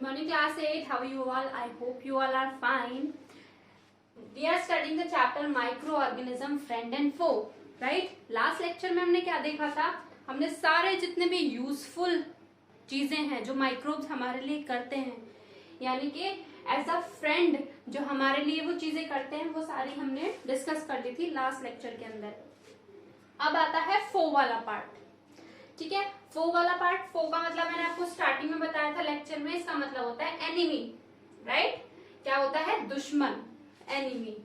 morning class 8. How are you all? I hope you all are fine. We are studying the chapter microorganism friend and foe. Right? Last lecture में हमने क्या देखा था? हमने सारे जितने भी यूजफुल चीजें हैं जो माइक्रोब्स हमारे लिए करते हैं, यानी कि एज अ फ्रेंड जो हमारे लिए वो चीजें करते हैं, वो सारी हमने डिस्कस कर ली थी लास्ट लेक्चर के अंदर. अब आता है फो वाला पार्ट. ठीक है, फो वाला पार्ट. फो का मतलब मैंने आपको स्टार्टिंग में बताया था लेक्चर में, इसका मतलब होता है एनिमी. राइट? क्या होता है? दुश्मन, एनिमी.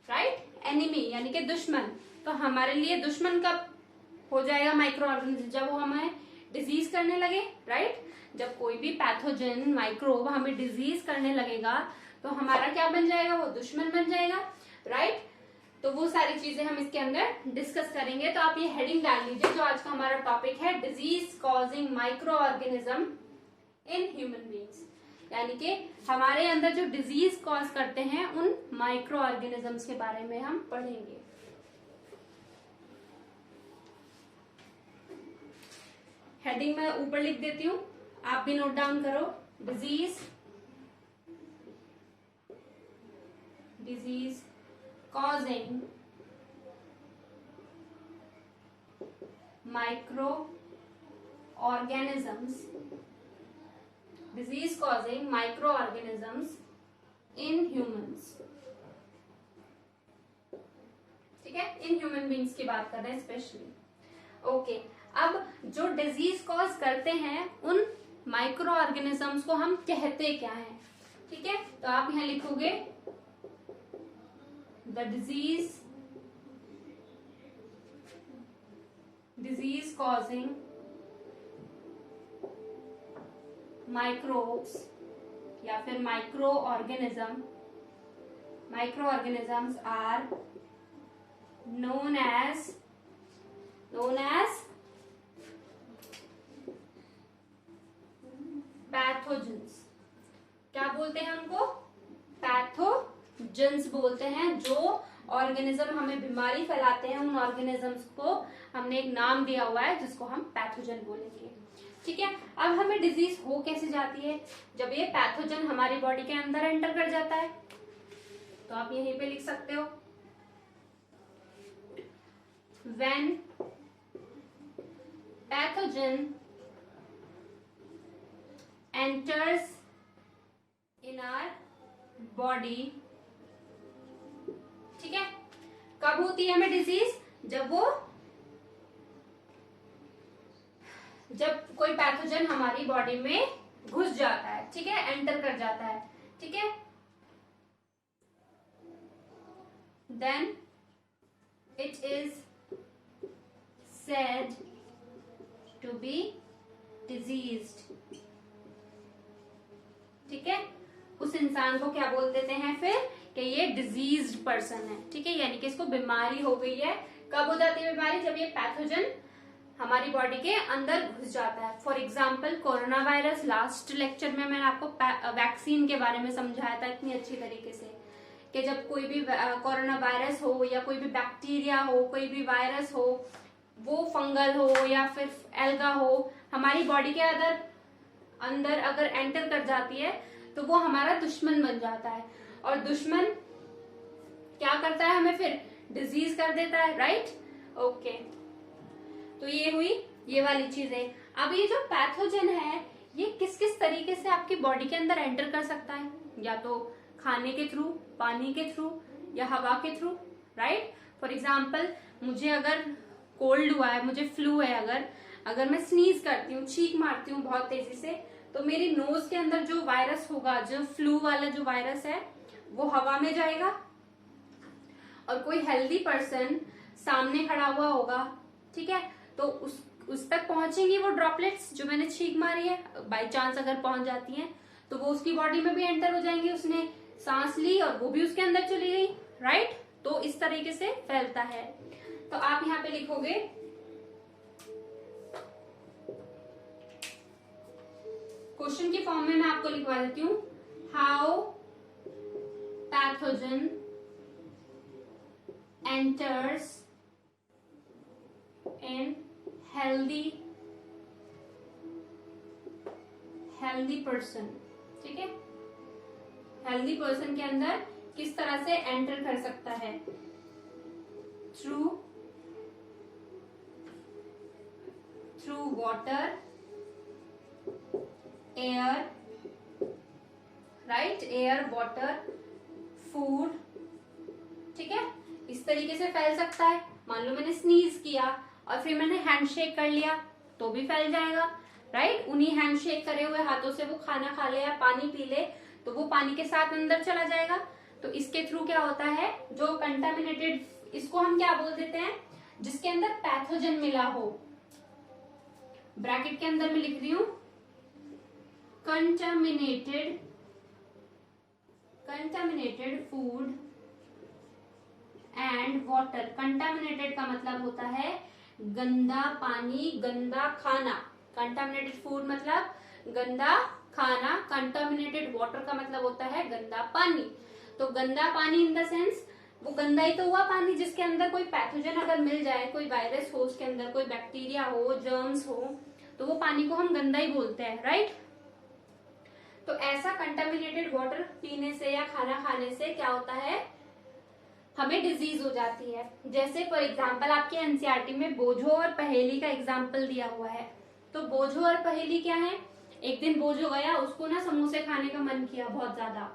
राइट? एनिमी यानी कि दुश्मन. तो हमारे लिए दुश्मन कब हो जाएगा माइक्रो ऑर्गेनिज्म? जब वो हमें डिजीज करने लगे. राइट? जब कोई भी पैथोजन माइक्रोब हमें डिजीज करने लगेगा तो हमारा क्या बन जाएगा? वो दुश्मन बन जाएगा. राइट? तो वो सारी चीजें हम इसके अंदर डिस्कस करेंगे. तो आप ये हेडिंग डाल लीजिए, जो आज का हमारा टॉपिक है, disease causing micro organism in human beings. यानी कि हमारे अंदर जो डिजीज कॉज करते हैं उन माइक्रो ऑर्गेनिजम्स के बारे में हम पढ़ेंगे. हेडिंग मैं ऊपर लिख देती हूं, आप भी नोट डाउन करो. Disease causing microorganisms, disease causing microorganisms in humans. ठीक है, इन ह्यूमन बींग्स की बात कर रहे हैं स्पेशली. ओके, अब जो डिजीज कॉज करते हैं उन माइक्रो ऑर्गेनिजम्स को हम कहते क्या हैं? ठीक है, तो आप यहां लिखोगे the disease causing microbes या फिर microorganisms are known as pathogens. क्या बोलते हैं उनको? पैथोजेंस बोलते हैं. जो ऑर्गेनिज्म हमें बीमारी फैलाते हैं उन ऑर्गेनिजम्स को हमने एक नाम दिया हुआ है जिसको हम पैथोजन बोलेंगे. ठीक है, अब हमें डिजीज हो कैसे जाती है? जब ये पैथोजन हमारी बॉडी के अंदर एंटर कर जाता है. तो आप यहीं पे लिख सकते हो, when pathogen enters in our body. ठीक है, कब होती है हमें डिजीज? जब कोई पैथोजन हमारी बॉडी में घुस जाता है. ठीक है, एंटर कर जाता है. ठीक है, then it is said to be diseased. ठीक है, उस इंसान को क्या बोल देते हैं फिर? कि ये डिजीज्ड पर्सन है. ठीक है, यानी कि इसको बीमारी हो गई है. कब हो जाती है बीमारी? जब ये पैथोजन हमारी बॉडी के अंदर घुस जाता है. For example corona virus. Last lecture में मैंने आपको वैक्सीन के बारे में समझाया था इतनी अच्छी तरीके से कि जब कोई भी कोरोना वायरस हो या कोई भी बैक्टीरिया हो, कोई भी वायरस हो, वो फंगल हो या फिर एल्गा हो, हमारी बॉडी के अंदर अगर एंटर कर जाती है तो वो हमारा दुश्मन बन जाता है. और दुश्मन क्या करता है? हमें फिर डिजीज कर देता है. राइट? ओके, तो ये हुई ये वाली चीजें. अब ये जो पैथोजन है ये किस किस तरीके से आपकी बॉडी के अंदर एंटर कर सकता है? या तो खाने के थ्रू, पानी के थ्रू या हवा के थ्रू. राइट? फॉर एग्जाम्पल मुझे अगर कोल्ड हुआ है, मुझे फ्लू है, अगर मैं स्नीज करती हूँ, छींक मारती हूँ बहुत तेजी से, तो मेरी नोज के अंदर जो वायरस होगा, जो फ्लू वाला जो वायरस है, वो हवा में जाएगा. और कोई हेल्दी पर्सन सामने खड़ा हुआ होगा, ठीक है, तो उस तक पहुंचेंगी वो ड्रॉपलेट्स जो मैंने छींक मारी है. बाय चांस अगर पहुंच जाती हैं तो वो उसकी बॉडी में भी एंटर हो जाएंगी. उसने सांस ली और वो भी उसके अंदर चली गई. राइट? तो इस तरीके से फैलता है. तो आप यहाँ पे लिखोगे क्वेश्चन के फॉर्म में मैं आपको लिखवा देती हूँ. How pathogen enters in healthy healthy person, ठीक है, हेल्दी पर्सन के अंदर किस तरह से एंटर कर सकता है, through water, air, right, air, water, food, ठीक है, इस तरीके से फैल सकता है। मान लो मैंने स्नीज किया और फिर मैंने हैंडशेक कर लिया तो भी फैल जाएगा, राइट, उन्हीं हैंडशेक करे हुए हाथों से वो खाना खा ले या पानी पी ले तो वो पानी के साथ अंदर चला जाएगा। तो इसके थ्रू क्या होता है, जो कंटामिनेटेड, इसको हम क्या बोल देते हैं, जिसके अंदर पैथोजन मिला हो, ब्रैकेट के अंदर मैं लिख रही हूं contaminated food and water. Contaminated का मतलब होता है गंदा पानी, गंदा खाना। कंटामिनेटेड फूड मतलब गंदा खाना, कंटामिनेटेड वाटर का मतलब होता है गंदा पानी। तो गंदा पानी इन द सेंस वो गंदा ही तो हुआ पानी जिसके अंदर कोई पैथोजन अगर मिल जाए, कोई वायरस हो उसके अंदर, कोई बैक्टीरिया हो, जर्म्स हो, तो वो पानी को हम गंदा ही बोलते हैं, राइट। तो ऐसा कंटामिनेटेड वाटर पीने से या खाना खाने से क्या होता है, हमें डिजीज हो जाती है। जैसे फॉर एग्जाम्पल आपके एनसीईआरटी में बोझो और पहेली का एग्जाम्पल दिया हुआ है। तो बोझो और पहेली क्या है, एक दिन बोझो गया, उसको ना समोसे खाने का मन किया बहुत ज्यादा,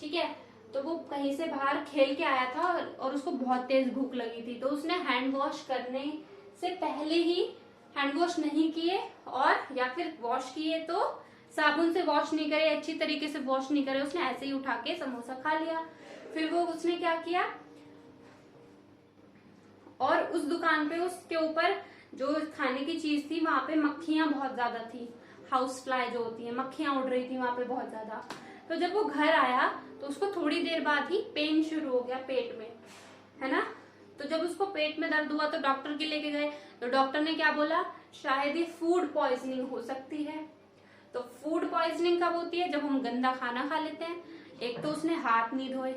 ठीक है, तो वो कहीं से बाहर खेल के आया था और उसको बहुत तेज भूख लगी थी, तो उसने हैंड वॉश करने से पहले ही हैंड वॉश नहीं किए, और या फिर वॉश किए तो साबुन से वॉश नहीं करे, अच्छी तरीके से वॉश नहीं करे, उसने ऐसे ही उठा के समोसा खा लिया। फिर वो उसने क्या किया, और उस दुकान पे उसके ऊपर जो खाने की चीज थी वहां पे मक्खियां बहुत ज्यादा थी, हाउस फ्लाई जो होती है, मक्खियां उड़ रही थी वहां पे बहुत ज्यादा। तो जब वो घर आया तो उसको थोड़ी देर बाद ही पेन शुरू हो गया पेट में, है ना। तो जब उसको पेट में दर्द हुआ तो डॉक्टर के लेके गए, तो डॉक्टर ने क्या बोला, शायद ये फूड पॉइजनिंग हो सकती है। तो फूड पॉइजनिंग कब होती है, जब हम गंदा खाना खा लेते हैं। एक तो उसने हाथ नहीं धोए,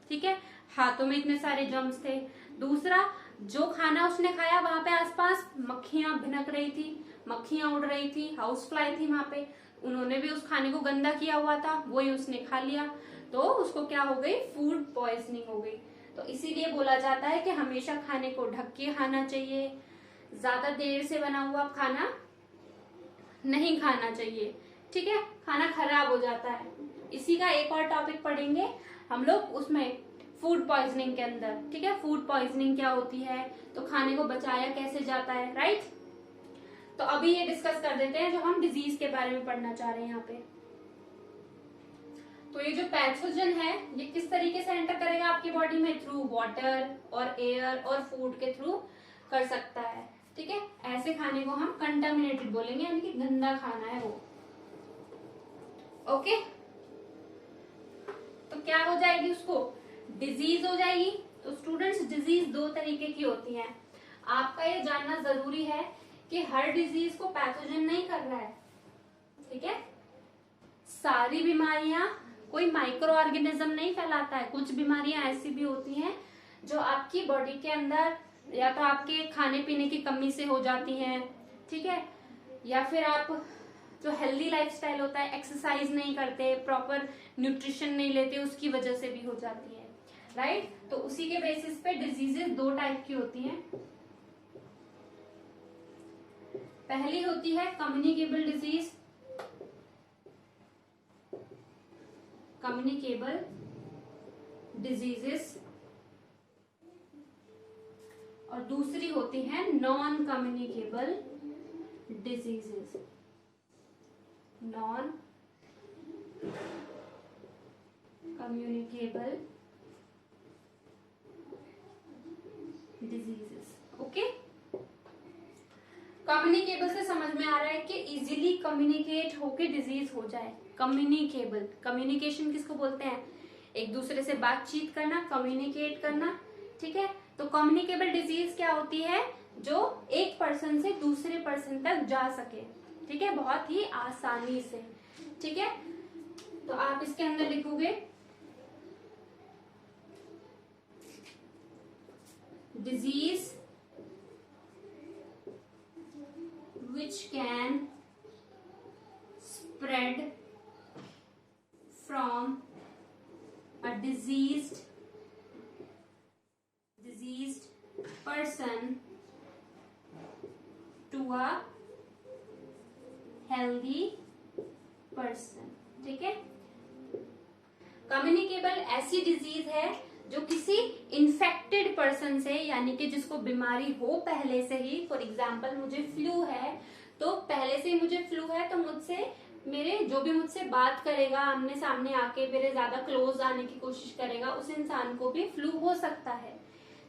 ठीक है, हाथों में इतने सारे जर्म्स थे। दूसरा, जो खाना उसने खाया वहां पे आसपास मक्खियां भिनक रही थी, मक्खियां उड़ रही थी, हाउस फ्लाई थी वहां पे, उन्होंने भी उस खाने को गंदा किया हुआ था, वही उसने खा लिया, तो उसको क्या हो गई, फूड पॉइजनिंग हो गई। तो इसीलिए बोला जाता है कि हमेशा खाने को ढक के खाना चाहिए, ज्यादा देर से बना हुआ खाना नहीं खाना चाहिए, ठीक है, खाना खराब हो जाता है। इसी का एक और टॉपिक पढ़ेंगे हम लोग उसमें, फूड पॉइजनिंग के अंदर, ठीक है, फूड पॉइजनिंग क्या होती है, तो खाने को बचाया कैसे जाता है, राइट। तो अभी ये डिस्कस कर देते हैं जो हम डिजीज के बारे में पढ़ना चाह रहे हैं यहाँ पे। तो ये जो पैथोजन है ये किस तरीके से एंटर करेगा आपकी बॉडी में, थ्रू वाटर और एयर और फूड के थ्रू कर सकता है, ठीक है। ऐसे खाने को हम कंटामिनेटेड बोलेंगे, यानी कि गंदा खाना है वो, ओके। तो क्या हो जाएगी, उसको डिजीज हो जाएगी। तो स्टूडेंट्स, डिजीज दो तरीके की होती है, आपका ये जानना जरूरी है कि हर डिजीज को पैथोजन नहीं कर रहा है, ठीक है। सारी बीमारियां कोई माइक्रो ऑर्गेनिज्म नहीं फैलाता है, कुछ बीमारियां ऐसी भी होती हैं जो आपकी बॉडी के अंदर या तो आपके खाने पीने की कमी से हो जाती हैं, ठीक है, या फिर आप जो हेल्दी लाइफस्टाइल होता है, एक्सरसाइज नहीं करते, प्रॉपर न्यूट्रिशन नहीं लेते, उसकी वजह से भी हो जाती है, राइट। तो उसी के बेसिस पे डिजीजेस दो टाइप की होती हैं। पहली होती है कम्युनिकेबल डिजीज, कम्युनिकेबल डिजीजेस, और दूसरी होती है non communicable diseases, non communicable diseases, okay. Communicable से समझ में आ रहा है कि इजीली कम्युनिकेट होके डिजीज हो जाए। कम्युनिकेबल, कम्युनिकेशन किसको बोलते हैं, एक दूसरे से बातचीत करना, कम्युनिकेट करना, ठीक है। तो कम्युनिकेबल डिजीज क्या होती है, जो एक पर्सन से दूसरे पर्सन तक जा सके, ठीक है, बहुत ही आसानी से, ठीक है। तो आप इसके अंदर लिखोगे disease which can spread person to a healthy person। ठीक है, कम्युनिकेबल ऐसी डिजीज है जो किसी इन्फेक्टेड पर्सन से, यानी कि जिसको बीमारी हो पहले से ही, फॉर एग्जाम्पल मुझे फ्लू है तो पहले से ही मुझे फ्लू है तो मुझसे मेरे जो भी मुझसे बात करेगा, आमने सामने आके मेरे ज्यादा क्लोज आने की कोशिश करेगा, उस इंसान को भी फ्लू हो सकता है।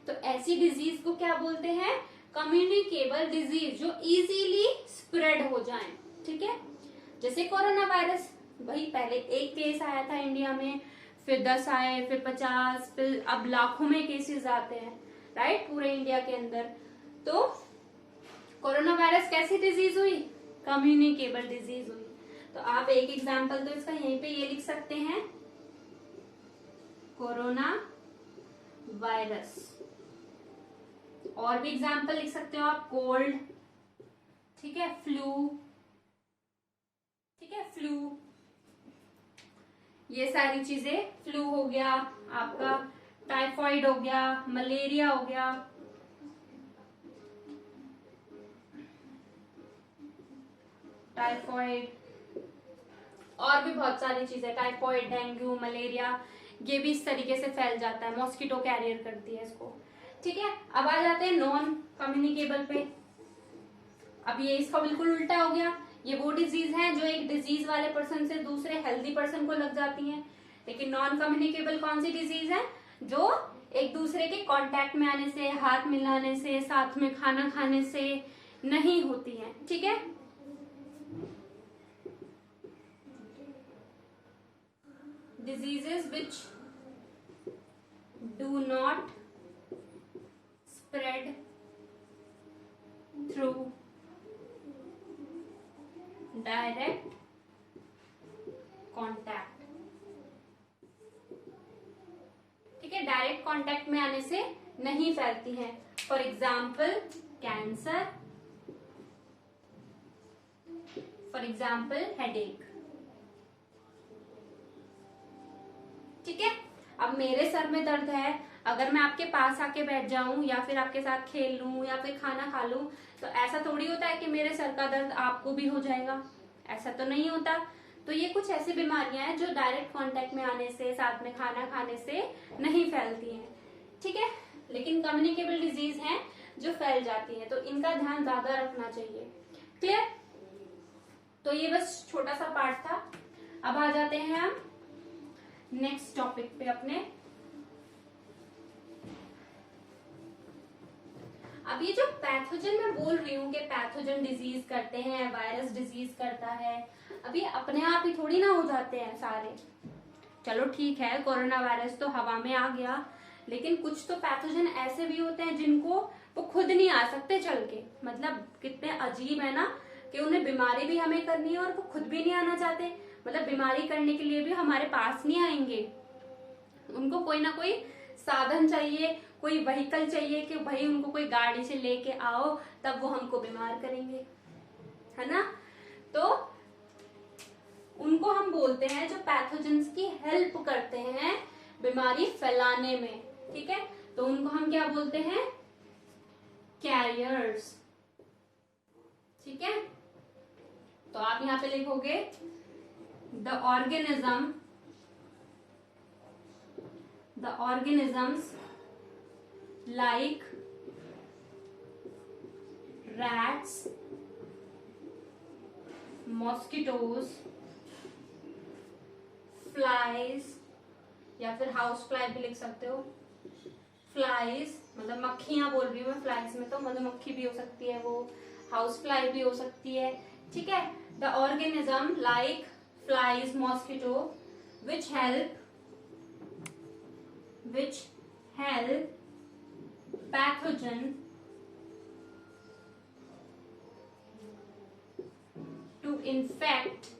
तो ऐसी डिजीज को क्या बोलते हैं? कम्युनिकेबल डिजीज, जो इजीली स्प्रेड हो जाए। ठीक है, जैसे कोरोना वायरस, भाई पहले एक केस आया था इंडिया में, फिर 10 आए, फिर 50, फिर अब लाखों में केसेस आते हैं, राइट, पूरे इंडिया के अंदर। तो कोरोना वायरस कैसी डिजीज हुई? कम्युनिकेबल डिजीज हुई। तो आप एक एग्जाम्पल तो इसका यहीं पे ये लिख सकते हैं, कोरोना वायरस। और भी एग्जाम्पल लिख सकते हो आप, कोल्ड, ठीक है, फ्लू, ठीक है, फ्लू, ये सारी चीजें, फ्लू हो गया आपका, टाइफाइड हो गया, मलेरिया हो गया, टाइफाइड, और भी बहुत सारी चीजें, टाइफाइड, डेंगू, मलेरिया, ये भी इस तरीके से फैल जाता है, मॉस्किटो कैरियर करती है इसको। ठीक है, अब आ जाते हैं नॉन कम्युनिकेबल पे। अब ये इसका बिल्कुल उल्टा हो गया, ये वो डिजीज है जो एक डिजीज वाले पर्सन से दूसरे हेल्दी पर्सन को लग जाती है। लेकिन नॉन कम्युनिकेबल कौन सी डिजीज है? जो एक दूसरे के कांटेक्ट में आने से, हाथ मिलाने से, साथ में खाना खाने से नहीं होती है। ठीक है, diseases which do not spread through direct contact। ठीक है, डायरेक्ट कांटेक्ट में आने से नहीं फैलती हैं। For example cancer, for example headache. ठीक है, अब मेरे सर में दर्द है, अगर मैं आपके पास आके बैठ जाऊं या फिर आपके साथ खेल लूं या फिर खाना खा लूं, तो ऐसा थोड़ी होता है कि मेरे सर का दर्द आपको भी हो जाएगा, ऐसा तो नहीं होता। तो ये कुछ ऐसी बीमारियां हैं जो डायरेक्ट कांटेक्ट में आने से, साथ में खाना खाने से नहीं फैलती हैं। ठीक है, लेकिन कम्युनिकेबल डिजीज हैं जो फैल जाती है, तो इनका ध्यान ज्यादा रखना चाहिए। क्लियर? तो ये बस छोटा सा पार्ट था। अब आ जाते हैं हम नेक्स्ट टॉपिक पे अपने। अब ये जो पैथोजन मैं बोल रही हूँ कि पैथोजन डिजीज करते हैं, वायरस डिजीज करता है, अब ये अपने आप ही थोड़ी ना हो जाते हैं सारे। चलो ठीक है, कोरोना वायरस तो हवा में आ गया, लेकिन कुछ तो पैथोजन ऐसे भी होते हैं जिनको वो खुद नहीं आ सकते चल के। मतलब कितने अजीब है ना कि उन्हें बीमारी भी हमें करनी है और वो खुद भी नहीं आना चाहते। मतलब बीमारी करने के लिए भी हमारे पास नहीं आएंगे, उनको कोई ना कोई साधन चाहिए, कोई व्हीकल चाहिए कि भाई उनको कोई गाड़ी से लेके आओ, तब वो हमको बीमार करेंगे, है ना। तो उनको हम बोलते हैं जो पैथोजेंस की हेल्प करते हैं बीमारी फैलाने में। ठीक है, तो उनको हम क्या बोलते हैं? कैरियर्स। ठीक है, तो आप यहां पे लिखोगे the organisms like rats, mosquitoes, flies, या फिर हाउस फ्लाई भी लिख सकते हो। फ्लाइज मतलब मक्खियां बोल रही हूँ मैं, फ्लाइज में तो मधुमक्खी भी हो सकती है, वो हाउस फ्लाई भी हो सकती है। ठीक है, the organism like flies, mosquito, which help pathogen to infect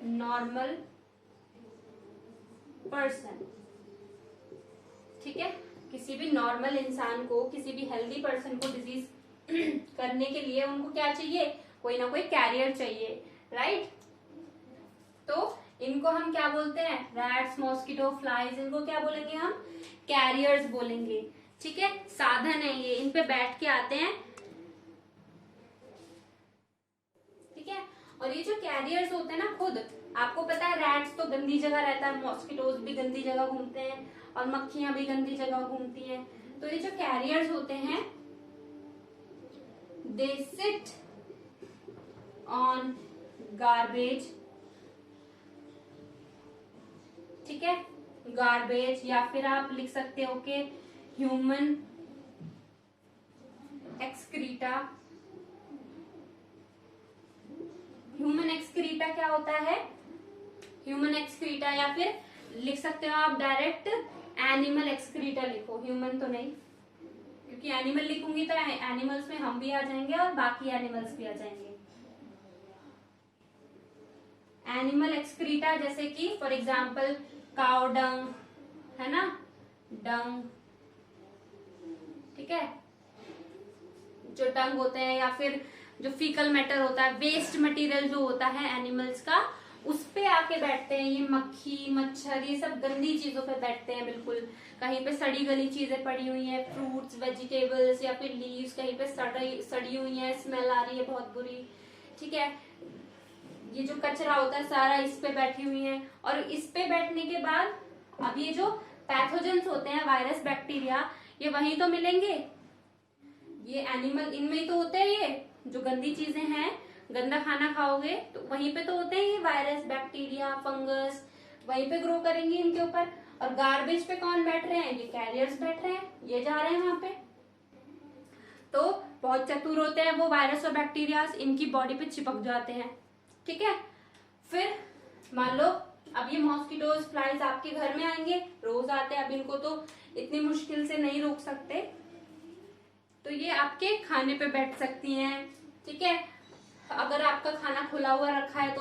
normal person। ठीक है, किसी भी नॉर्मल इंसान को, किसी भी हेल्दी पर्सन को डिजीज करने के लिए उनको क्या चाहिए? कोई ना कोई कैरियर चाहिए, राइट। तो इनको हम क्या बोलते हैं? रैट्स, मॉस्किटो, फ्लाइज, इनको क्या बोलेंगे हम? कैरियर्स बोलेंगे। ठीक है, साधन है ये, इन पे बैठ के आते हैं। ठीक है, और ये जो कैरियर्स होते हैं ना, खुद आपको पता है रैट्स तो गंदी जगह रहता है, मॉस्किटोज भी गंदी जगह घूमते हैं, और मक्खियां भी गंदी जगह घूमती हैं। तो ये जो कैरियर्स होते हैं, दे सिट ऑन गार्बेज। ठीक है, गार्बेज, या फिर आप लिख सकते हो कि ह्यूमन एक्सक्रीटा। ह्यूमन एक्सक्रीटा क्या होता है? ह्यूमन एक्सक्रीटा, या फिर लिख सकते हो आप डायरेक्ट एनिमल एक्सक्रीटा लिखो, ह्यूमन तो नहीं, क्योंकि एनिमल लिखूंगी तो एनिमल्स में हम भी आ जाएंगे और बाकी एनिमल्स भी आ जाएंगे। एनिमल एक्सक्रीटा जैसे कि फॉर एग्जाम्पल काउ डंग, है ना, डंग। ठीक है, जो डंग होते हैं, या फिर जो फीकल मैटर होता है, वेस्ट मटेरियल जो होता है एनिमल्स का, उस पे आके बैठते हैं ये मक्खी, मच्छर, ये सब गंदी चीजों पे बैठते हैं बिल्कुल। कहीं पे सड़ी गली चीजें पड़ी हुई हैं, फ्रूट्स, वेजिटेबल्स, या फिर लीव्स कहीं पे सड़ी हुई हैं, स्मेल आ रही है बहुत बुरी। ठीक है, ये जो कचरा होता है सारा इस पे बैठी हुई है, और इस पे बैठने के बाद अब ये जो पैथोजेंस होते हैं, वायरस, बैक्टीरिया, ये वहीं तो मिलेंगे, ये एनिमल इनमें ही तो होते हैं। ये जो गंदी चीजें हैं, गंदा खाना खाओगे तो वहीं पे तो होते हैं ये वायरस, बैक्टीरिया, फंगस, वहीं पे ग्रो करेंगे इनके ऊपर। और गार्बेज पे कौन बैठ रहे हैं? ये कैरियर्स बैठ रहे हैं, ये जा रहे हैं वहां पे। तो बहुत चतुर होते हैं वो वायरस और बैक्टीरिया, इनकी बॉडी पे चिपक जाते हैं। ठीक है, फिर मान लो अब ये मॉस्किटोज, फ्लाइज आपके घर में आएंगे, रोज आते हैं, अब इनको तो इतनी मुश्किल से नहीं रोक सकते, तो ये आपके खाने पे बैठ सकती हैं। ठीक है, अगर आपका खाना खुला हुआ रखा है तो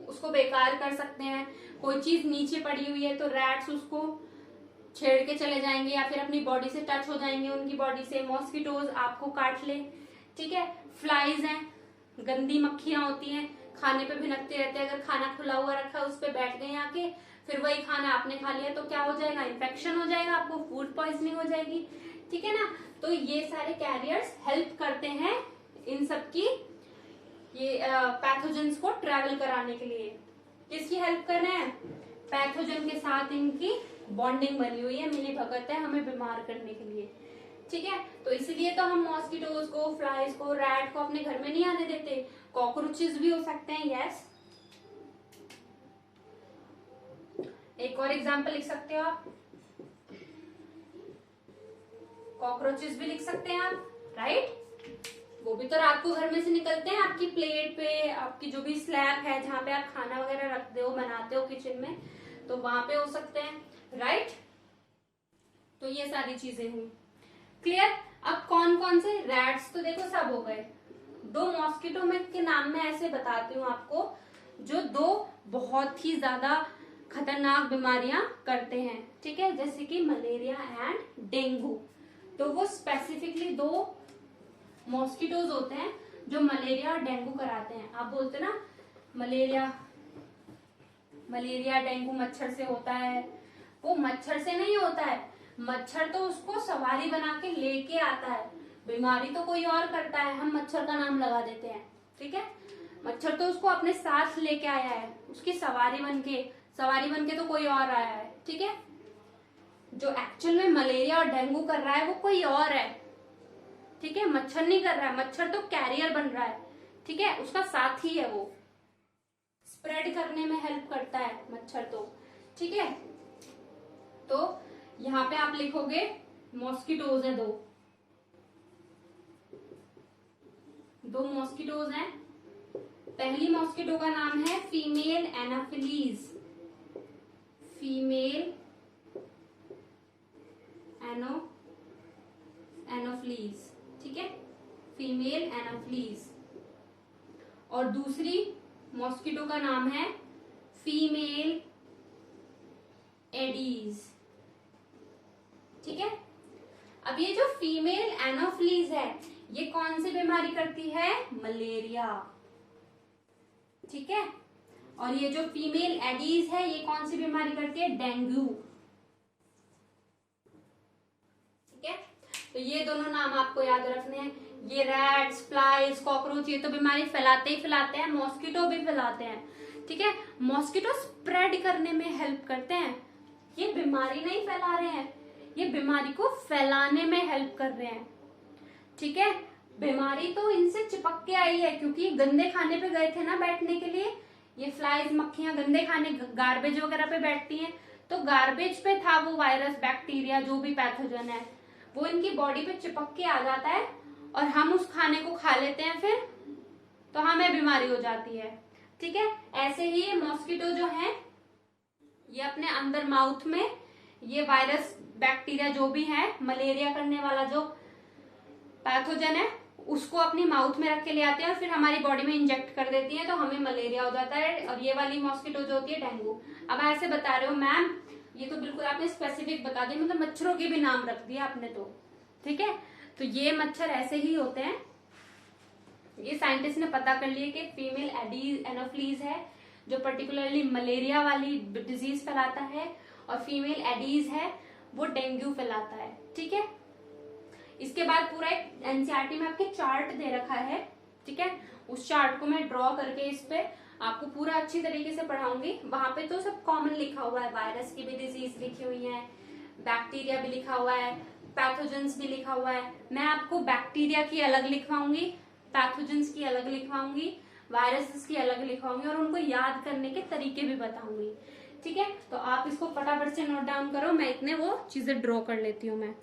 उसको बेकार कर सकते हैं। कोई चीज नीचे पड़ी हुई है तो रैट्स उसको छेड़ के चले जाएंगे, या फिर अपनी बॉडी से टच हो जाएंगे उनकी बॉडी से, मॉस्किटोज आपको काट ले। ठीक है, फ्लाइज हैं, गंदी मक्खियां होती हैं, खाने पे भिनकते रहते हैं। अगर खाना खुला हुआ रखा है उस पे बैठ गए आके, फिर वही खाना आपने खा लिया तो क्या हो जाएगा? इन्फेक्शन हो जाएगा, आपको फूड पॉइजनिंग हो जाएगी। ठीक है ना, तो ये सारे कैरियर्स हेल्प करते हैं इन सब की, ये पैथोजेंस को ट्रेवल कराने के लिए। किसकी हेल्प कर रहे हैं? पैथोजन के साथ इनकी बॉन्डिंग बनी हुई है, मिली भगत है हमें बीमार करने के लिए। ठीक है, तो इसलिए तो हम मॉस्किटोज को, फ्लाइज को, रैट को अपने घर में नहीं आने देते। कॉकरोचेस भी हो सकते हैं, यस। एक और एग्जांपल लिख सकते हो आप, कॉकरोचेस भी लिख सकते हैं आप, राइट। वो भी तो रात को घर में से निकलते हैं, आपकी प्लेट पे, आपकी जो भी स्लैब है जहाँ पे आप खाना वगैरह रखते हो, बनाते हो किचन में, तो वहां पे हो सकते हैं, राइट। तो ये सारी चीजें हुई, क्लियर। अब कौन कौन से रैट्स तो देखो सब हो गए। दो मॉस्किटो में के नाम मैं ऐसे बताती हूँ आपको, जो दो बहुत ही ज्यादा खतरनाक बीमारियां करते हैं। ठीक है, जैसे कि मलेरिया एंड डेंगू। तो वो स्पेसिफिकली दो मॉस्किटोज होते हैं जो मलेरिया और डेंगू कराते हैं। आप बोलते ना मलेरिया डेंगू मच्छर से होता है, वो मच्छर से नहीं होता है, मच्छर तो उसको सवारी बना के लेके आता है, बीमारी तो कोई और करता है, हम मच्छर का नाम लगा देते हैं। ठीक है, मच्छर तो उसको अपने साथ लेके आया है, उसकी सवारी बन के तो कोई और आया है। ठीक है, जो एक्चुअल में मलेरिया और डेंगू कर रहा है वो कोई और है। ठीक है, मच्छर नहीं कर रहा है, मच्छर तो कैरियर बन रहा है। ठीक है, उसका साथी है, वो स्प्रेड करने में हेल्प करता है मच्छर तो। ठीक है, तो यहाँ पे आप लिखोगे मॉस्किटोज है, दो मॉस्किटोज हैं। पहली मॉस्किटो का नाम है फीमेल एनाफिलीज, फीमेल एनोफ्लीज। ठीक है, फीमेल एनाफ्लीज। और दूसरी मॉस्किटो का नाम है फीमेल एडीज। ठीक है, अब ये जो फीमेल एनोफ्लीज है ये कौन सी बीमारी करती है? मलेरिया। ठीक है, और ये जो फीमेल एडीज है ये कौन सी बीमारी करती है? डेंगू। ठीक है, तो ये दोनों नाम आपको याद रखने हैं। ये रैट्स, फ्लाइज, कॉकरोच ये तो बीमारी फैलाते ही फैलाते हैं, मॉस्किटो भी फैलाते हैं। ठीक है, मॉस्किटो स्प्रेड करने में हेल्प करते हैं, ये बीमारी नहीं फैला रहे हैं, ये बीमारी को फैलाने में हेल्प कर रहे हैं। ठीक है, बीमारी तो इनसे चिपक के आई है क्योंकि गंदे खाने पे गए थे ना बैठने के लिए। ये फ्लाइज, मक्खियां गंदे खाने, गार्बेज वगैरह पे बैठती हैं, तो गार्बेज पे था वो वायरस, बैक्टीरिया, जो भी पैथोजन है वो इनकी बॉडी पे चिपक के आ जाता है और हम उस खाने को खा लेते हैं, फिर तो हमें बीमारी हो जाती है। ठीक है, ऐसे ही ये मॉस्किटो जो है ये अपने अंदर माउथ में ये वायरस, बैक्टीरिया जो भी है, मलेरिया करने वाला जो पैथोजन है उसको अपनी माउथ में रख के ले आते हैं और फिर हमारी बॉडी में इंजेक्ट कर देती है, तो हमें मलेरिया हो जाता है। और ये वाली मॉस्किटो जो होती है डेंगू। अब ऐसे बता रहे हो मैम, ये तो बिल्कुल आपने स्पेसिफिक बता दिया, मतलब मच्छरों के भी नाम रख दिया आपने तो। ठीक है, तो ये मच्छर ऐसे ही होते हैं। ये साइंटिस्ट ने पता कर लिया कि फीमेल एनोफ्लीज है जो पर्टिकुलरली मलेरिया वाली डिजीज फैलाता है, और फीमेल एडीज है वो डेंगू फैलाता है। ठीक है, इसके बाद पूरा एक एनसीईआरटी में आपके चार्ट दे रखा है। ठीक है, उस चार्ट को मैं ड्रॉ करके इस पे आपको पूरा अच्छी तरीके से पढ़ाऊंगी। वहां पे तो सब कॉमन लिखा हुआ है, वायरस की भी डिजीज लिखी हुई है, बैक्टीरिया भी लिखा हुआ है, पैथोजेंस भी लिखा हुआ है। मैं आपको बैक्टीरिया की अलग लिखवाऊंगी, पैथोजेंस की अलग लिखवाऊंगी, वायरसेस की अलग लिखवाऊंगी और उनको याद करने के तरीके भी बताऊंगी। ठीक है, तो आप इसको फटाफट से नोट डाउन करो, मैं इतने वो चीजें ड्रॉ कर लेती हूँ मैं।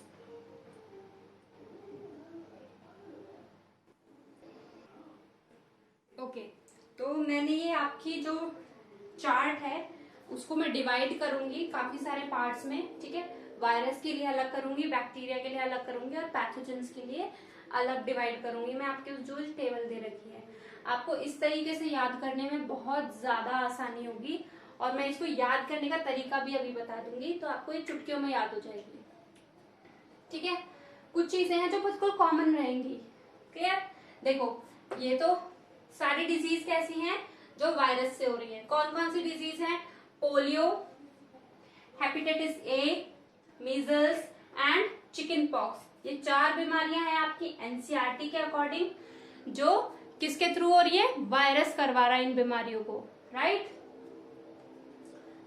ओके, तो मैंने ये आपकी जो चार्ट है उसको मैं डिवाइड करूंगी काफी सारे पार्ट्स में। ठीक है, वायरस के लिए अलग करूंगी, बैक्टीरिया के लिए अलग करूंगी और पैथोजेंस के लिए अलग डिवाइड करूंगी। मैं आपके जो टेबल दे रखी है आपको इस तरीके से याद करने में बहुत ज्यादा आसानी होगी, और मैं इसको याद करने का तरीका भी अभी बता दूंगी, तो आपको ये चुटकियों में याद हो जाएगी। ठीक है, कुछ चीजें हैं जो बिल्कुल कॉमन रहेंगी। क्लियर? देखो, ये तो सारी डिजीज कैसी हैं जो वायरस से हो रही है। कौन कौन सी डिजीज है? Polio, hepatitis A, measles and chicken pox. ये 4 बीमारियां हैं आपकी एनसीईआरटी के अकॉर्डिंग, जो किसके थ्रू हो रही है? वायरस करवा रहा है इन बीमारियों को। राइट,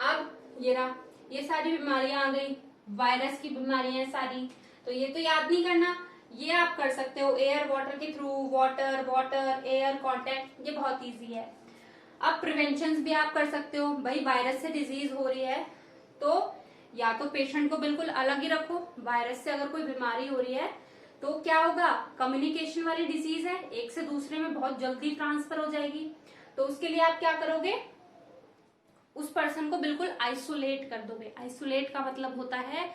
अब ये रहा, ये सारी बीमारियां आ गई, वायरस की बीमारियां हैं सारी, तो ये तो याद नहीं करना, ये आप कर सकते हो एयर वाटर के through, water water air contact, ये बहुत इजी है। अब प्रिवेंशन भी आप कर सकते हो। भाई वायरस से डिजीज हो रही है तो या तो पेशेंट को बिल्कुल अलग ही रखो, वायरस से अगर कोई बीमारी हो रही है तो क्या होगा, कम्युनिकेशन वाली डिजीज है, एक से दूसरे में बहुत जल्दी ट्रांसफर हो जाएगी, तो उसके लिए आप क्या करोगे, उस पर्सन को बिल्कुल आइसोलेट कर दोगे। आइसोलेट का मतलब होता है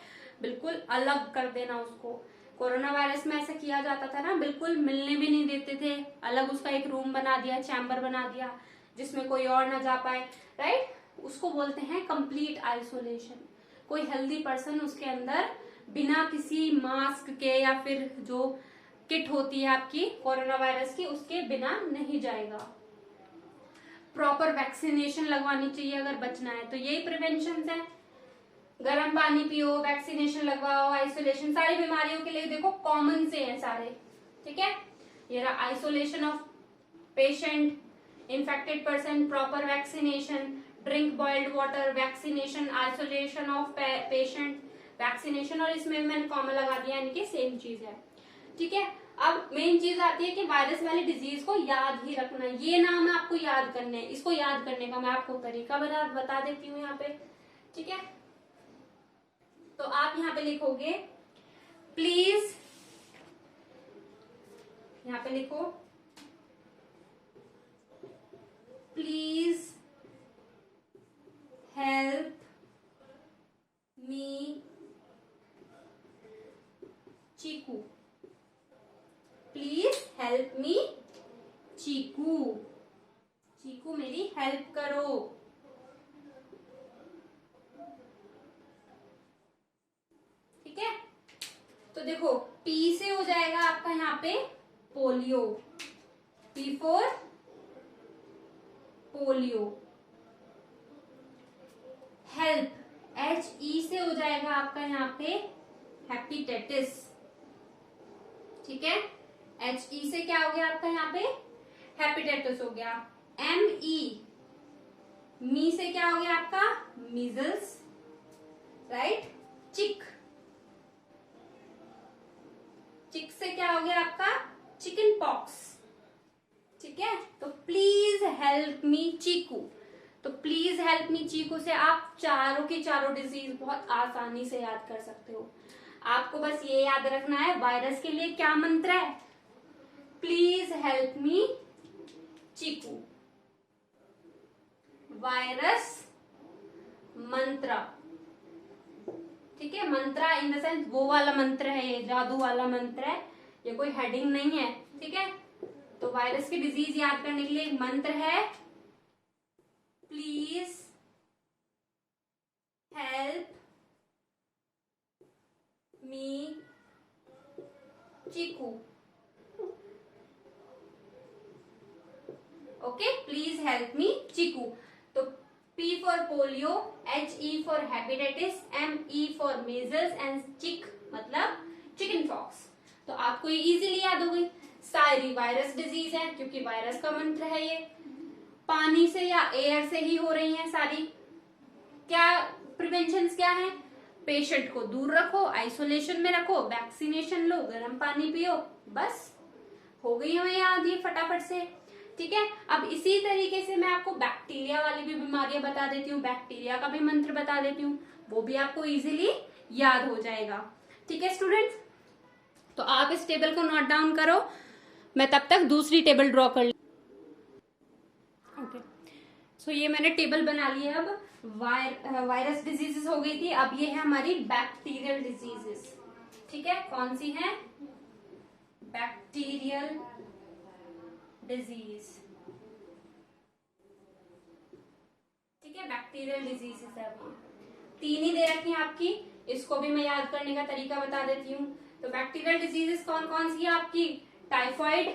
बिल्कुल अलग कर देना उसको। कोरोना वायरस में ऐसा किया जाता था ना, बिल्कुल मिलने भी नहीं देते थे, अलग उसका एक रूम बना दिया, चैम्बर बना दिया जिसमें कोई और ना जा पाए। राइट, उसको बोलते हैं कंप्लीट आइसोलेशन। कोई हेल्दी पर्सन उसके अंदर बिना किसी मास्क के या फिर जो किट होती है आपकी कोरोना वायरस की उसके बिना नहीं जाएगा। प्रॉपर वैक्सीनेशन लगवानी चाहिए अगर बचना है, तो यही प्रिवेंशन है। गर्म पानी पियो, वैक्सीनेशन लगवाओ, आइसोलेशन, सारी बीमारियों के लिए देखो कॉमन से हैं सारे। ठीक है, ये रहा isolation of patient, infected person, proper vaccination, drink boiled water, vaccination, isolation of patient, vaccination, और इसमें मैंने कॉमन लगा दिया, इनकी सेम चीज है। ठीक है, अब मेन चीज आती है कि वायरस वाली डिजीज को याद ही रखना, ये नाम आपको याद करने हैं। इसको याद करने का मैं आपको तरीका बता देती हूँ यहाँ पे। ठीक है, तो आप यहाँ पे लिखोगे प्लीज, यहाँ पे लिखो please help me Chiku, please help me Chiku, Chiku मेरी हेल्प करो। ठीक है, तो देखो पी से हो जाएगा आपका यहाँ पे polio, P for polio. Help, HE से हो जाएगा आपका यहाँ पे हेपेटाइटिस, ठीक है। HE से क्या हो गया आपका यहाँ पे हेपेटाइटिस हो गया। ME, मी से क्या हो गया आपका मीजल्स, राइट। चिक, चिक से क्या हो गया आपका चिकन पॉक्स, ठीक है। तो प्लीज हेल्प मी चीकू, तो प्लीज हेल्प मी चीकू से आप चारों की चारों डिजीज बहुत आसानी से याद कर सकते हो। आपको बस ये याद रखना है वायरस के लिए क्या मंत्र है, please help me Chiku. Virus मंत्र, ठीक है। मंत्रा इन द सेंस वो वाला मंत्र है, ये जादू वाला मंत्र है, ये कोई हेडिंग नहीं है, ठीक है। तो वायरस की डिजीज याद करने के लिए एक मंत्र है, please help me Chiku. Okay, please help me Chiku. तो P for polio, HE for hepatitis, ME for measles and chick मतलब चिकन पॉक्स। तो आपको ये इजीली याद हो गई। सारी वायरस डिजीज है क्योंकि वायरस का मंत्र है ये, पानी से या एयर से ही हो रही हैं सारी। क्या प्रिवेंशन क्या है, पेशेंट को दूर रखो, आइसोलेशन में रखो, वैक्सीनेशन लो, गर्म पानी पियो, बस हो गई हमें याद ये फटाफट से, ठीक है। अब इसी तरीके से मैं आपको बैक्टीरिया वाली भी बीमारियां बता देती हूँ, बैक्टीरिया का भी मंत्र बता देती हूँ, वो भी आपको इजीली याद हो जाएगा, ठीक है स्टूडेंट्स। तो आप इस टेबल को नोट डाउन करो, मैं तब तक दूसरी टेबल ड्रॉ कर ओके। सो ये मैंने टेबल बना ली है। अब वायरस डिजीजेस हो गई थी, अब ये है हमारी बैक्टीरियल डिजीजेस, ठीक है। कौन सी है, बैक्टीरियल डिजीज, ठीक है। बैक्टीरियल डिजीजेस है, अभी 3 ही दे रखी हैं आपकी, इसको भी मैं याद करने का तरीका बता देती हूँ। तो बैक्टीरियल डिजीजेस कौन कौन सी है आपकी, typhoid,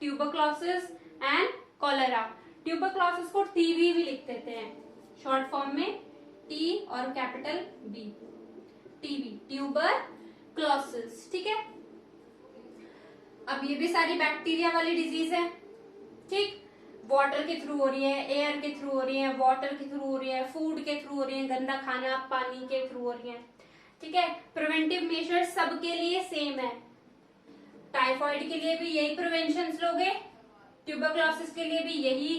tuberculosis and cholera. Tuberculosis को टीबी भी लिख देते हैं शॉर्ट फॉर्म में, टी और कैपिटल बी, टीबी, ट्यूबरक्लोसिस, ठीक है। अब ये भी सारी बैक्टीरिया वाली डिजीज है, ठीक। वाटर के थ्रू हो रही है, एयर के थ्रू हो रही है, वाटर के थ्रू हो रही है, फूड के थ्रू हो रही है, गंदा खाना पानी के थ्रू हो रही है, ठीक है। प्रिवेंटिव मेजर सबके लिए सेम है, टाइफाइड के लिए भी यही प्रिवेंशन लोगे, ट्यूबरक्लोसिस के लिए भी यही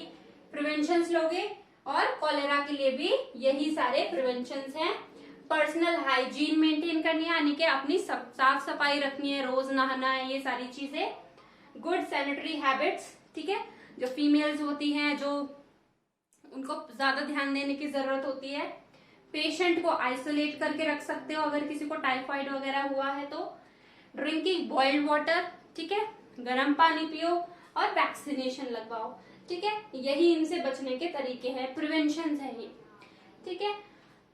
प्रिवेंशन लोगे, और कॉलेरा के लिए भी यही सारे प्रिवेंशन हैं। पर्सनल हाइजीन मेंटेन करनी है, यानी कि अपनी साफ सफाई रखनी है, रोज नहाना है, ये सारी चीजें। गुड सैनिटरी हैबिट्स, ठीक है। जो फीमेल्स होती हैं, जो उनको ज्यादा ध्यान देने की जरूरत होती है। पेशेंट को आइसोलेट करके रख सकते हो अगर किसी को टाइफाइड वगैरह हुआ है तो। ड्रिंकिंग बॉइल्ड वाटर, ठीक है, गर्म पानी पियो और वैक्सीनेशन लगवाओ, ठीक है। यही इनसे बचने के तरीके हैं, प्रिवेंशन है ये, ठीक है।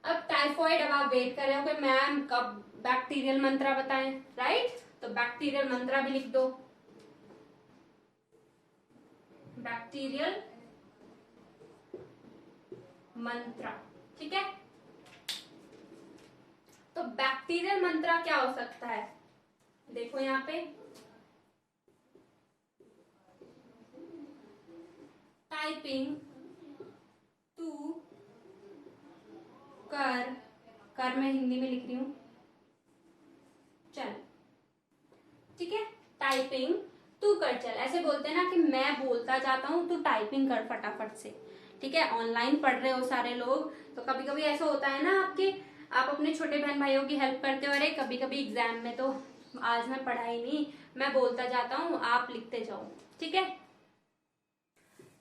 अब टाइफाइड, अब आप वेट कर रहे हो कि मैम कब बैक्टीरियल मंत्रा बताएं, राइट। तो बैक्टीरियल मंत्रा भी लिख दो, बैक्टीरियल मंत्रा, ठीक है। तो बैक्टीरियल मंत्रा क्या हो सकता है, देखो यहाँ पे टाइपिंग टू कर मैं हिंदी में लिख रही हूं, चल, ठीक है। टाइपिंग तू कर चल, ऐसे बोलते हैं ना कि मैं बोलता जाता हूं, तू टाइपिंग कर फटाफट से, ठीक है। ऑनलाइन पढ़ रहे हो सारे लोग, तो कभी कभी ऐसा होता है ना आपके, आप अपने छोटे बहन भाइयों की हेल्प करते हो, अरे कभी कभी एग्जाम में तो आज मैं पढ़ाई नहीं, मैं बोलता जाता हूं, आप लिखते जाओ, ठीक है।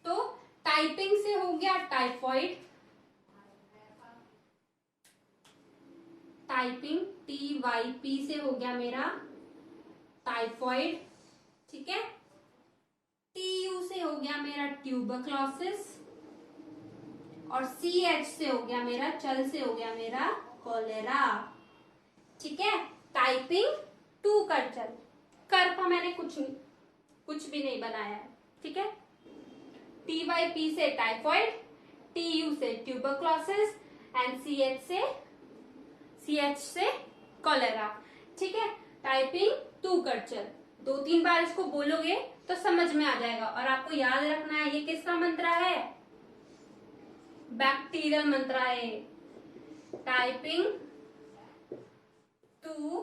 तो टाइपिंग से हो गया टाइफॉइड, टाइपिंग TYP से हो गया मेरा टाइफॉइड, ठीक है। TU से हो गया मेरा ट्यूबरक्लोसिस, और CH से हो गया मेरा, चल से हो गया मेरा कॉलेरा, ठीक है। टाइपिंग टू कर चल, कर का मैंने कुछ भी नहीं बनाया है, ठीक है। TYP से टाइफॉइड, TU से ट्यूबरक्लोसिस एंड CH से कॉलेरा। ठीक है, टाइपिंग टू कल्चर। 2-3 बार इसको बोलोगे तो समझ में आ जाएगा। और आपको याद रखना है ये किसका मंत्रा है, बैक्टीरियल मंत्रा है। टाइपिंग टू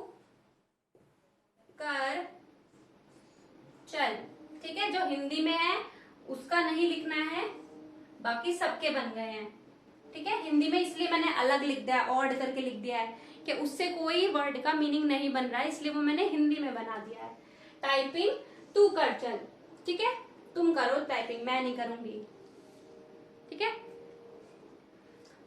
कर चल। ठीक है, जो हिंदी में है उसका नहीं लिखना है, बाकी सबके बन गए हैं। ठीक है, हिंदी में इसलिए मैंने अलग लिख दिया, ऑड करके लिख दिया है कि उससे कोई वर्ड का मीनिंग नहीं बन रहा है, इसलिए वो मैंने हिंदी में बना दिया है। टाइपिंग तू कर चल। ठीक है, तुम करो टाइपिंग, मैं नहीं करूंगी। ठीक है,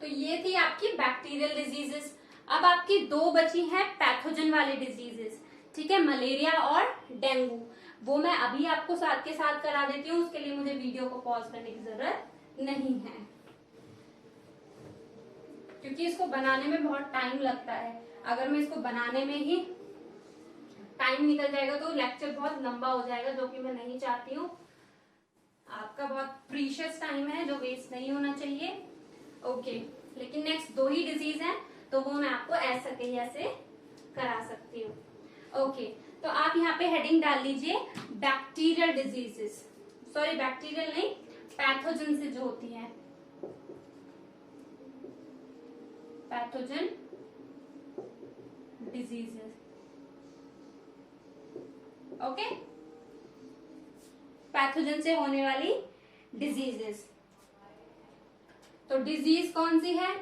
तो ये थी आपकी बैक्टीरियल डिजीजेस। अब आपकी 2 बची हैं पैथोजन वाली डिजीजेस। ठीक है, मलेरिया और डेंगू। वो मैं अभी आपको साथ के साथ करा देती हूँ, उसके लिए मुझे वीडियो को पॉज करने की जरूरत नहीं है, क्योंकि इसको बनाने में बहुत टाइम लगता है। अगर मैं इसको बनाने में ही टाइम निकल जाएगा तो लेक्चर बहुत लंबा हो जाएगा, जो कि मैं नहीं चाहती हूँ। आपका बहुत प्रीशियस टाइम है जो वेस्ट नहीं होना चाहिए। ओके, लेकिन नेक्स्ट 2 ही डिजीज हैं, तो वो मैं आपको ऐसा कहीं ऐसे करा सकती हूँ। ओके, तो आप यहाँ पे हेडिंग डाल लीजिए बैक्टीरियल डिजीजेस। सॉरी, बैक्टीरियल नहीं, पैथोजन से जो होती है, पैथोजन डिजीजेस। ओके, पैथोजन से होने वाली डिजीजेस। तो डिजीज कौन सी है,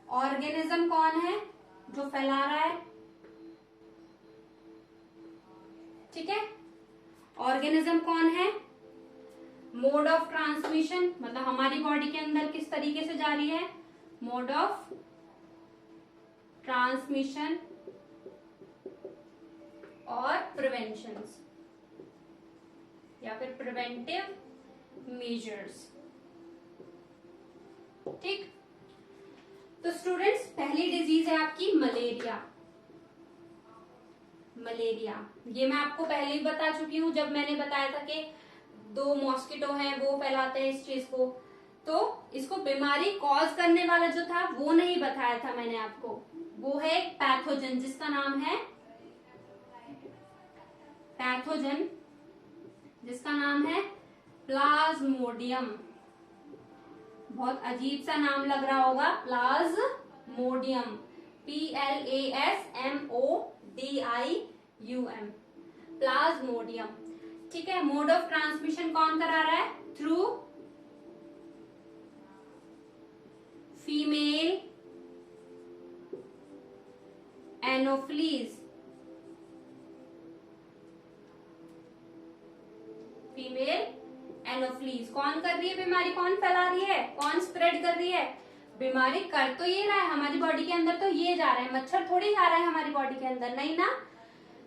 ऑर्गेनिज्म कौन है जो फैला रहा है। ठीक है, ऑर्गेनिज्म कौन है, मोड ऑफ ट्रांसमिशन, मतलब हमारी बॉडी के अंदर किस तरीके से जा रही है, मोड ऑफ ट्रांसमिशन और प्रिवेंशन या फिर प्रिवेंटिव मेजर्स। ठीक, तो स्टूडेंट्स पहली डिजीज है आपकी मलेरिया। मलेरिया ये मैं आपको पहले ही बता चुकी हूँ, जब मैंने बताया था कि 2 मॉस्किटो हैं वो फैलाते हैं इस चीज को। तो इसको बीमारी कॉज करने वाला जो था वो नहीं बताया था मैंने आपको, वो है एक पैथोजन जिसका नाम है पैथोजन, जिसका नाम है प्लाज्मोडियम। बहुत अजीब सा नाम लग रहा होगा, प्लाज्मोडियम, PLASMODIUM, प्लाज्मोडियम। ठीक है, मोड ऑफ ट्रांसमिशन कौन करा रहा है, through female Anopheles. Female Anopheles कौन कर रही है बीमारी, कौन फैला रही है, कौन स्प्रेड कर रही है, बीमारी कर तो ये रहा है हमारी बॉडी के अंदर, तो ये जा रहा है, मच्छर थोड़ी जा रहा है हमारी बॉडी के अंदर, नहीं ना।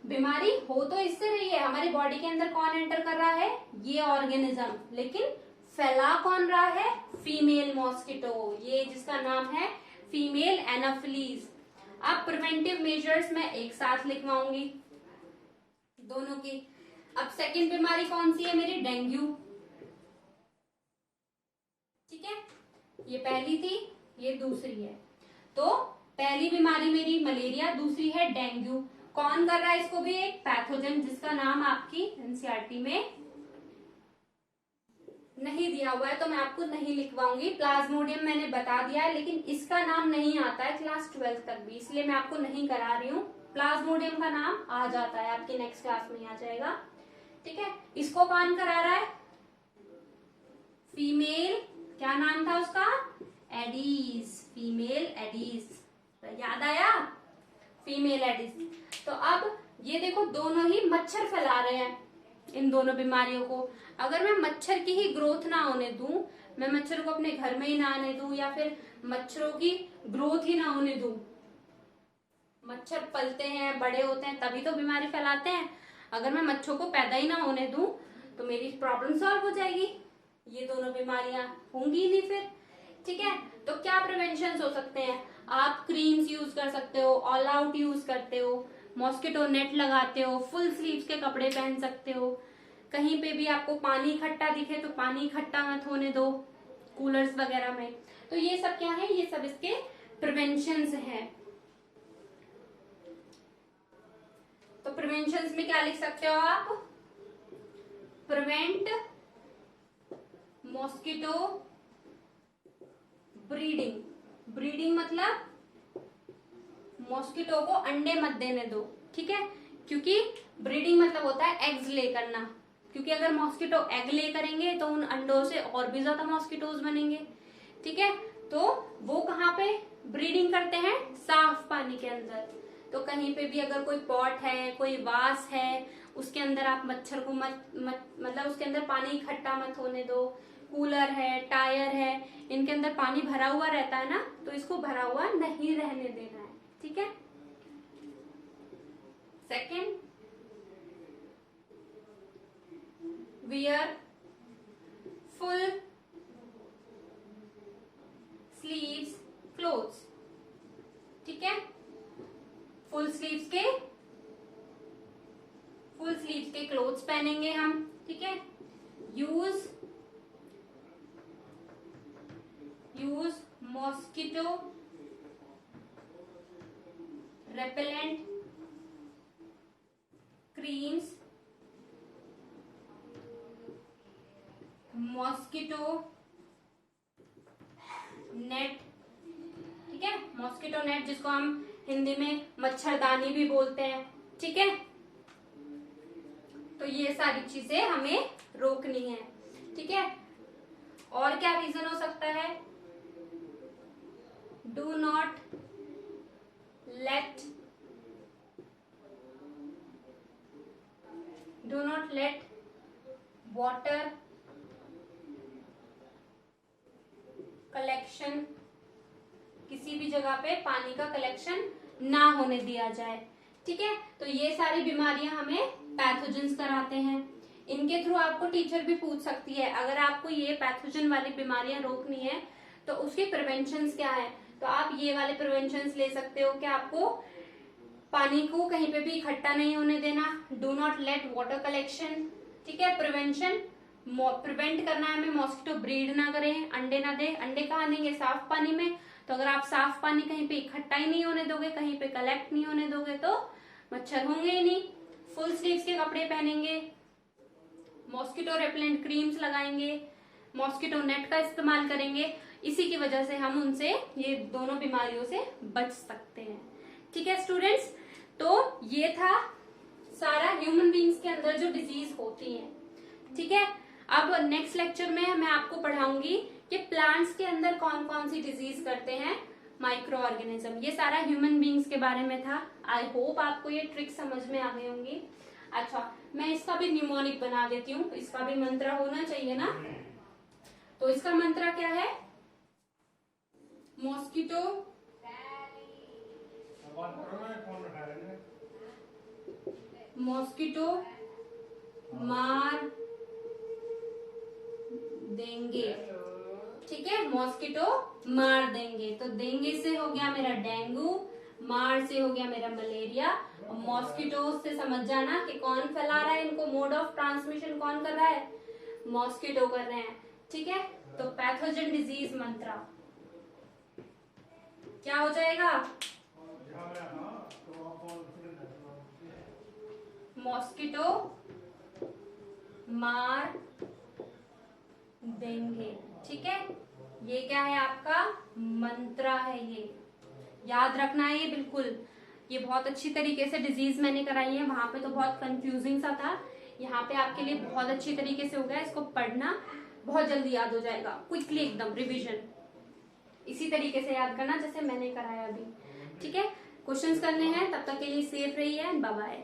बीमारी हो तो इससे रही है, हमारी बॉडी के अंदर कौन एंटर कर रहा है, ये ऑर्गेनिज्म, लेकिन फैला कौन रहा है, फीमेल मॉस्किटो, ये जिसका नाम है फीमेल एनोफ्लीज। अब प्रिवेंटिव मेजर्स मैं एक साथ लिखवाऊंगी दोनों की। अब सेकंड बीमारी कौन सी है मेरी, डेंगू। ठीक है, ये पहली थी, ये दूसरी है। तो पहली बीमारी मेरी मलेरिया, दूसरी है डेंगू। कौन कर रहा है इसको भी, एक पैथोजन जिसका नाम आपकी एनसीईआरटी में नहीं दिया हुआ है, तो मैं आपको नहीं लिखवाऊंगी। प्लाज्मोडियम मैंने बता दिया है, लेकिन इसका नाम नहीं आता है क्लास 12 तक भी, इसलिए मैं आपको नहीं करा रही हूँ। प्लाज्मोडियम का नाम आ जाता है, आपकी नेक्स्ट क्लास में आ जाएगा। ठीक है, इसको कौन करा रहा है, फीमेल, क्या नाम था उसका, एडीज, फीमेल एडीज, याद आया, फीमेल एडीज। तो अब ये देखो दोनों ही मच्छर फैला रहे हैं इन दोनों बीमारियों को। अगर मैं मच्छर की ही ग्रोथ ना होने दूं, मैं मच्छर को अपने घर में ही ना आने दूं, या फिर मच्छरों की ग्रोथ ही ना होने दूं, मच्छर पलते हैं, बड़े होते हैं, तभी तो बीमारी फैलाते हैं। अगर मैं मच्छरों को पैदा ही ना होने दूं तो मेरी प्रॉब्लम सॉल्व हो जाएगी, ये दोनों बीमारियां होंगी ही नहीं फिर। ठीक है, तो क्या प्रिवेंशन हो सकते हैं, आप क्रीम्स यूज कर सकते हो, ऑल आउट यूज करते हो, मॉस्किटो नेट लगाते हो, फुल स्लीव्स के कपड़े पहन सकते हो, कहीं पे भी आपको पानी इकट्ठा दिखे तो पानी इकट्ठा मत होने दो, कूलर्स वगैरह में। तो ये सब क्या है, ये सब इसके प्रिवेंशंस हैं। तो प्रिवेंशंस में क्या लिख सकते हो आप, प्रिवेंट मॉस्किटो ब्रीडिंग। ब्रीडिंग मतलब मॉस्किटो को अंडे मत देने दो, ठीक है, क्योंकि ब्रीडिंग मतलब होता है एग्स ले करना, क्योंकि अगर मॉस्किटो एग ले करेंगे तो उन अंडों से और भी ज्यादा मॉस्किटोज बनेंगे, ठीक है। तो वो कहाँ पे ब्रीडिंग करते हैं, साफ पानी के अंदर। तो कहीं पे भी अगर कोई पॉट है, कोई वास है, उसके अंदर आप मच्छर को मतलब उसके अंदर पानी इकट्ठा मत होने दो। कूलर है, टायर है, इनके अंदर पानी भरा हुआ रहता है ना, तो इसको भरा हुआ नहीं रहने देना है, ठीक है। Second, wear full sleeves clothes, ठीक है। फुल स्लीव्स के क्लोथ्स पहनेंगे हम, ठीक है। Use mosquito repellent creams, mosquito net, ठीक है। मॉस्किटो नेट जिसको हम हिंदी में मच्छरदानी भी बोलते हैं, ठीक है। तो ये सारी चीजें हमें रोकनी है, ठीक है। और क्या रीजन हो सकता है, do not let water collection, किसी भी जगह पे पानी का कलेक्शन ना होने दिया जाए, ठीक है। तो ये सारी बीमारियां हमें पैथोजेंस कराते हैं। इनके थ्रू आपको टीचर भी पूछ सकती है, अगर आपको ये पैथोजन वाली बीमारियां रोकनी है तो उसके प्रिवेंशंस क्या है, तो आप ये वाले प्रिवेंशंस ले सकते हो कि आपको पानी को कहीं पे भी इकट्ठा नहीं होने देना, do not let water collection, ठीक है। प्रिवेंट करना है हमें, मॉस्किटो ब्रीड ना करें, अंडे ना दे। अंडे कहाँ देंगे, साफ पानी में। तो अगर आप साफ पानी कहीं पे इकट्ठा ही नहीं होने दोगे, कहीं पे कलेक्ट नहीं होने दोगे, तो मच्छर होंगे ही नहीं। फुल स्लीव्स के कपड़े पहनेंगे, मॉस्किटो रेपेलेंट क्रीम्स लगाएंगे, मॉस्किटो नेट का इस्तेमाल करेंगे। इसी की वजह से हम उनसे, ये दोनों बीमारियों से बच सकते हैं, ठीक है स्टूडेंट्स। तो ये था सारा ह्यूमन बींग्स के अंदर जो डिजीज होती है, ठीक है। अब नेक्स्ट लेक्चर में मैं आपको पढ़ाऊंगी कि प्लांट्स के अंदर कौन कौन सी डिजीज करते हैं माइक्रो ऑर्गेनिज्म। ये सारा ह्यूमन बींग्स के बारे में था। आई होप आपको ये ट्रिक समझ में आ गई होंगी। अच्छा, मैं इसका भी न्यूमोनिक बना देती हूँ, इसका भी मंत्र होना चाहिए ना। तो इसका मंत्र क्या है, मॉस्किटो मार देंगे, ठीक है। मॉस्किटो मार देंगे, तो देंगे से हो गया मेरा डेंगू, मार से हो गया मेरा मलेरिया, और मॉस्किटो से समझ जाना कि कौन फैला रहा है इनको, मोड ऑफ ट्रांसमिशन कौन कर रहा है, मॉस्किटो कर रहे हैं, ठीक है। तो पैथोजन डिजीज मंत्र क्या हो जाएगा, मॉस्किटो मार देंगे, ठीक है। ये क्या है, आपका मंत्र है, ये याद रखना है। ये बिल्कुल, ये बहुत अच्छी तरीके से डिजीज मैंने कराई है, वहां पे तो बहुत कंफ्यूजिंग सा था, यहाँ पे आपके लिए बहुत अच्छी तरीके से हो गया। इसको पढ़ना, बहुत जल्दी याद हो जाएगा, क्विकली एकदम रिवीजन इसी तरीके से याद करना जैसे मैंने कराया अभी, ठीक है। क्वेश्चंस करने हैं, तब तक के लिए सेफ रहिए, बाय बाय।